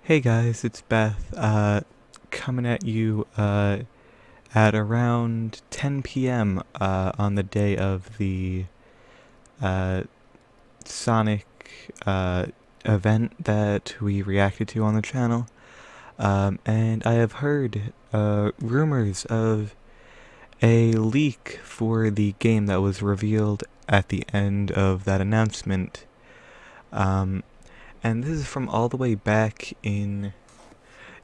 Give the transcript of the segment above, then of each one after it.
Hey guys, it's Beth, coming at you, at around 10 p.m., on the day of the, uh, Sonic, event that we reacted to on the channel. And I have heard, rumors of a leak for the game that was revealed at the end of that announcement. Um, and this is from all the way back in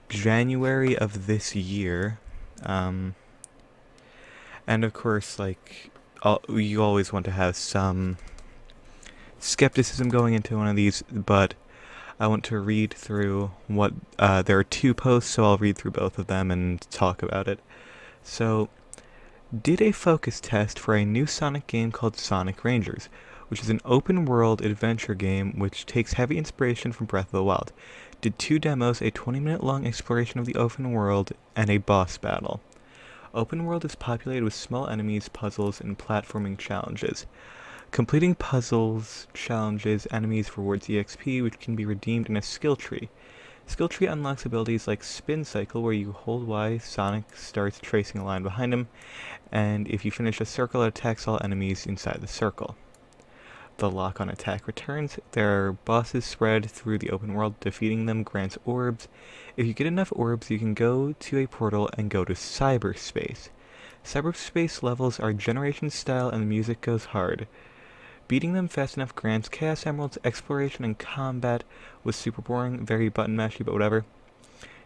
January of this year. Um, and of course, you always want to have some skepticism going into one of these, but I want to read through there are two posts, so I'll read through both of them and talk about it. So, did a focus test for a new Sonic game called Sonic Rangers, which is an open-world adventure game which takes heavy inspiration from Breath of the Wild. Did two demos, a 20-minute long exploration of the open world, and a boss battle. Open world is populated with small enemies, puzzles, and platforming challenges. Completing puzzles, challenges, enemies rewards EXP, which can be redeemed in a skill tree. Skill tree unlocks abilities like Spin Cycle, where you hold Y, Sonic starts tracing a line behind him, and if you finish a circle, it attacks all enemies inside the circle. The lock-on attack returns. There are bosses spread through the open world. Defeating them grants orbs. If you get enough orbs, you can go to a portal and go to cyberspace. Cyberspace levels are generation style and the music goes hard. Beating them fast enough grants Chaos Emeralds. Exploration and combat was super boring, very button mashy, but whatever.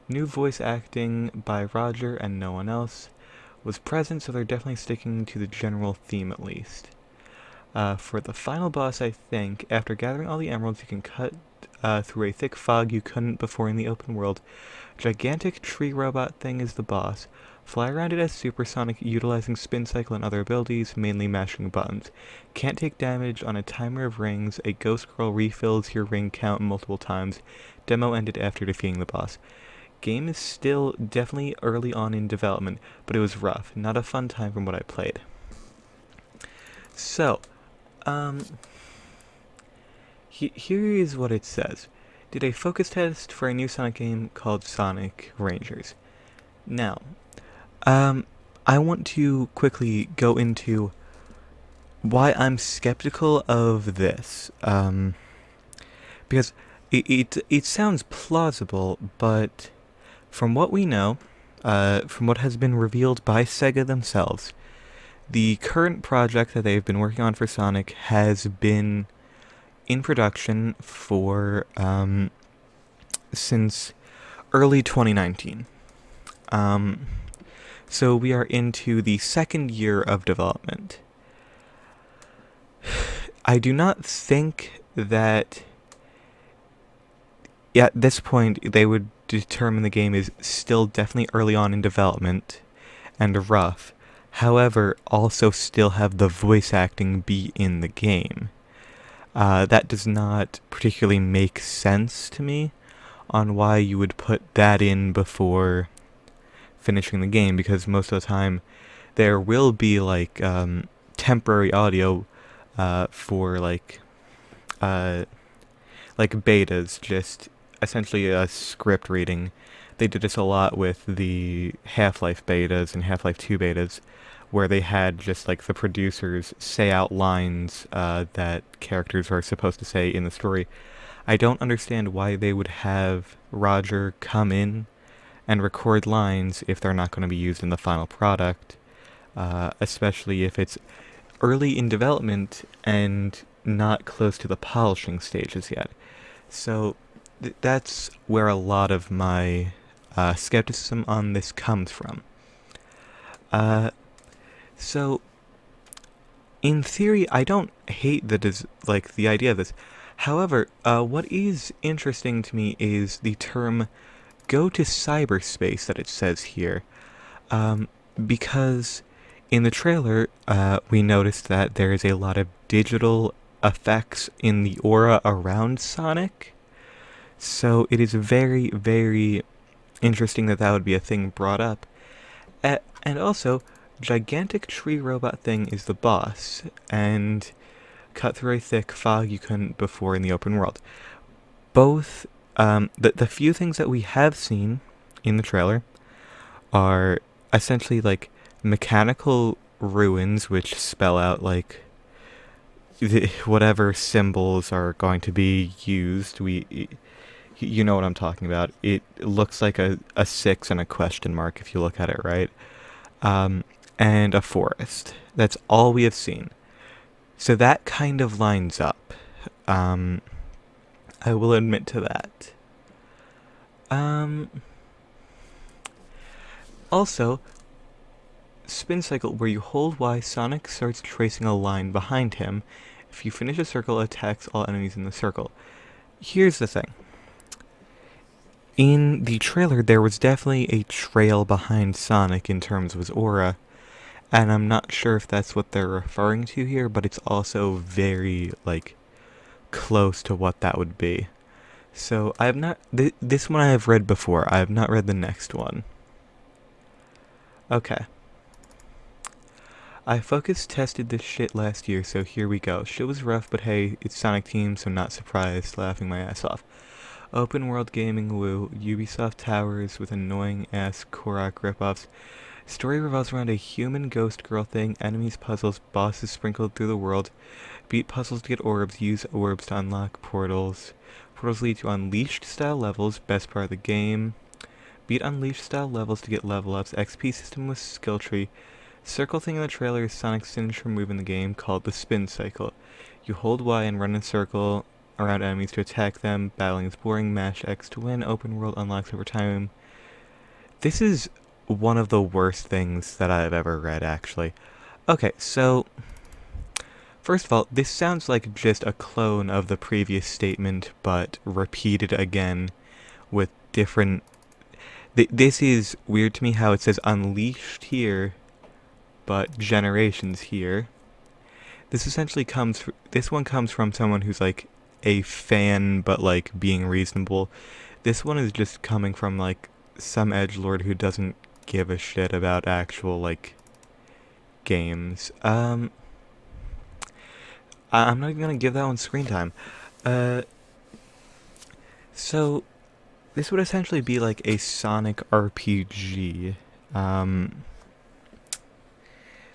New voice acting by Roger and no one else was present, so they're definitely sticking to the general theme at least. For the final boss, I think, after gathering all the emeralds, you can cut through a thick fog you couldn't before in the open world. Gigantic tree robot thing is the boss. Fly around it as Supersonic, utilizing Spin Cycle and other abilities, mainly mashing buttons. Can't take damage on a timer of rings. A ghost girl refills your ring count multiple times. Demo ended after defeating the boss. Game is still definitely early on in development, but it was rough. Not a fun time from what I played. So, here is what it says. Did a focus test for a new Sonic game called Sonic Rangers. Now, I want to quickly go into why I'm skeptical of this. Because it sounds plausible, but from what we know, from what has been revealed by Sega themselves, the current project that they've been working on for Sonic has been in production for, since early 2019. So we are into the second year of development. I do not think that at this point they would determine the game is still definitely early on in development and rough. However, also still have the voice acting be in the game. That does not particularly make sense to me on why you would put that in before finishing the game, because most of the time there will be temporary audio for betas, just essentially a script reading. They did this a lot with the Half-Life betas and Half-Life 2 betas, where they had just the producers say out lines that characters are supposed to say in the story. I don't understand why they would have Roger come in and record lines if they're not going to be used in the final product, especially if it's early in development and not close to the polishing stages yet. So that's where a lot of my skepticism on this comes from. So, in theory, I don't hate the idea of this. However, what is interesting to me is the term "go to cyberspace" that it says here, because in the trailer, we noticed that there is a lot of digital effects in the aura around Sonic. So it is very, very interesting that would be a thing brought up. And also, gigantic tree robot thing is the boss, and cut through a thick fog you couldn't before in the open world. Both The few things that we have seen in the trailer are essentially like mechanical ruins, which spell out like whatever symbols are going to be used. You know what I'm talking about. It looks like a 6 and a question mark if you look at it right. Um, and a forest. That's all we have seen. So that kind of lines up. Um, I will admit to that. Um, Also, spin cycle where you hold Y, Sonic starts tracing a line behind him. If you finish a circle, it attacks all enemies in the circle. Here's the thing. In the trailer, there was definitely a trail behind Sonic in terms of his aura, and I'm not sure if that's what they're referring to here, but it's also very, like, close to what that would be. So, I have not. This one I have read before, I have not read the next one. Okay. I focus tested this shit last year, so here we go. Shit was rough, but hey, it's Sonic Team, so not surprised, laughing my ass off. Open world gaming woo, Ubisoft Towers with annoying ass Korok ripoffs. Story revolves around a human ghost girl thing, enemies, puzzles, bosses sprinkled through the world. Beat puzzles to get orbs, use orbs to unlock portals. Portals lead to Unleashed style levels, best part of the game. Beat Unleashed style levels to get level ups, XP system with skill tree. Circle thing in the trailer is Sonic's signature move in the game called the spin cycle. You hold Y and run in a circle around enemies to attack them. Battling is boring. Mash X to win. Open world unlocks over time. This is one of the worst things that I've ever read, actually. Okay, so first of all, this sounds like just a clone of the previous statement, but repeated again with different. This is weird to me how it says Unleashed here, but Generations here. This one comes from someone who's like a fan, but like being reasonable. This one is just coming from like some edgelord who doesn't give a shit about actual like games. I'm not even gonna give that one screen time. Uh, so this would essentially be like a Sonic RPG.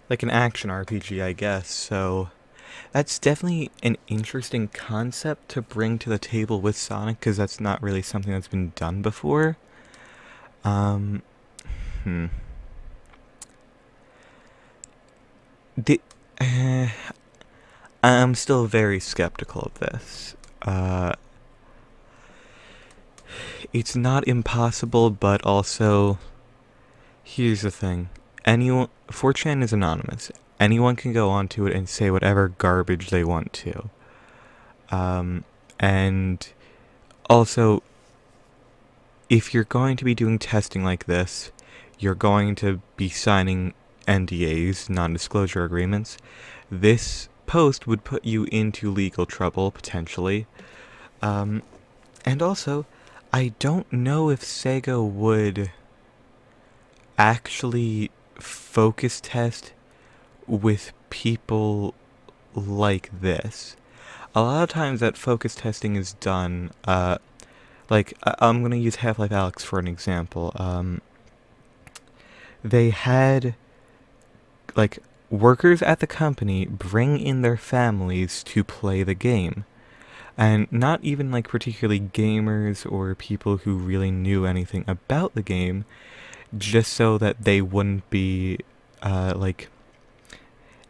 Like an action RPG, I guess. So that's definitely an interesting concept to bring to the table with Sonic, because that's not really something that's been done before. Um, hmm. The, uh, I'm still very skeptical of this. It's not impossible, but also, here's the thing. 4chan is anonymous. Anyone can go onto it and say whatever garbage they want to. And also, if you're going to be doing testing like this, you're going to be signing NDAs, non-disclosure agreements. This post would put you into legal trouble, potentially. And also, I don't know if Sega would actually focus test with people like this. A lot of times that focus testing is done, I'm gonna use Half-Life Alyx for an example. They had, like, workers at the company bring in their families to play the game. And not even, like, particularly gamers or people who really knew anything about the game, just so that they wouldn't be,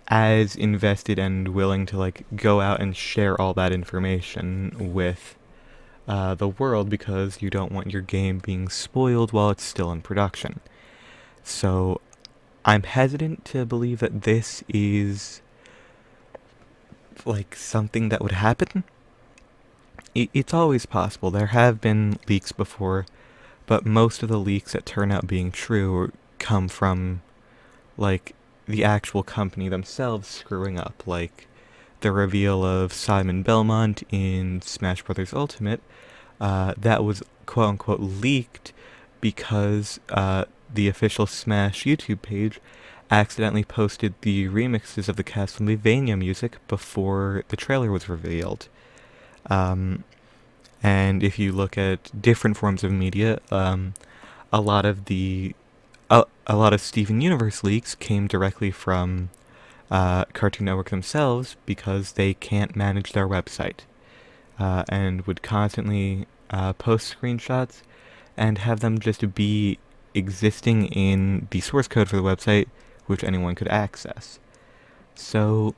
as invested and willing to, like, go out and share all that information with the world, because you don't want your game being spoiled while it's still in production. So I'm hesitant to believe that this is like something that would happen. It's always possible. There have been leaks before, but most of the leaks that turn out being true come from like the actual company themselves screwing up, like the reveal of Simon Belmont in Smash Bros. Ultimate. That was quote-unquote leaked because the official Smash YouTube page accidentally posted the remixes of the Castlevania music before the trailer was revealed. And if you look at different forms of media, a lot of the a lot of Steven Universe leaks came directly from Cartoon Network themselves because they can't manage their website and would constantly post screenshots and have them just be existing in the source code for the website, which anyone could access. So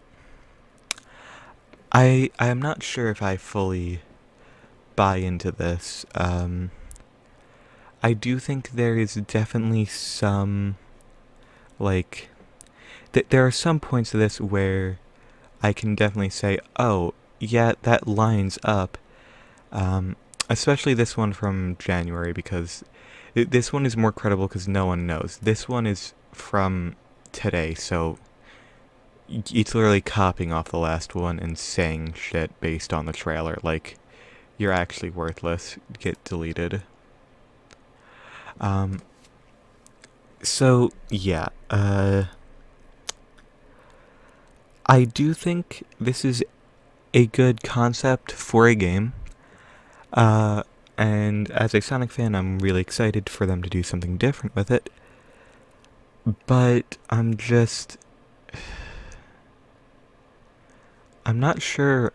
I am not sure if I fully buy into this. I do think there is definitely some, like, there are some points to this where I can definitely say, oh, yeah, that lines up. Especially this one from January, because this one is more credible because no one knows. This one is from today, so it's literally copying off the last one and saying shit based on the trailer. Like, you're actually worthless. Get deleted. So, yeah, I do think this is a good concept for a game. Uh, and as a Sonic fan, I'm really excited for them to do something different with it. But I'm not sure.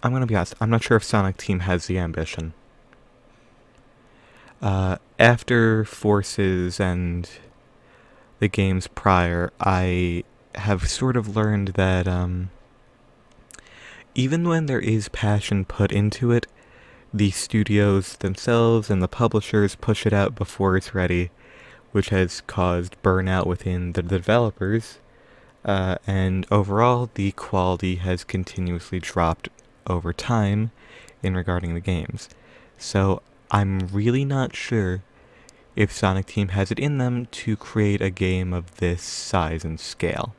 I'm gonna be honest, I'm not sure if Sonic Team has the ambition. After Forces and the games prior, I have sort of learned that, even when there is passion put into it, the studios themselves and the publishers push it out before it's ready, which has caused burnout within the developers, and overall the quality has continuously dropped over time in regarding the games. So I'm really not sure if Sonic Team has it in them to create a game of this size and scale.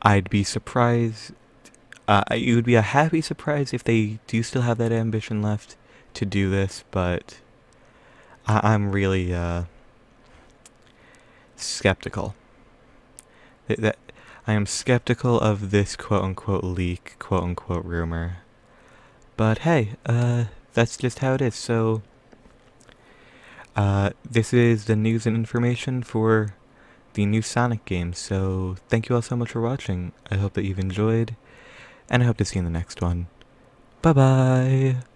I'd be surprised. It would be a happy surprise if they do still have that ambition left to do this, but I'm really skeptical. That I am skeptical of this quote-unquote leak, quote-unquote rumor. But hey, that's just how it is. So, this is the news and information for the new Sonic game. So, thank you all so much for watching. I hope that you've enjoyed, and I hope to see you in the next one. Bye-bye!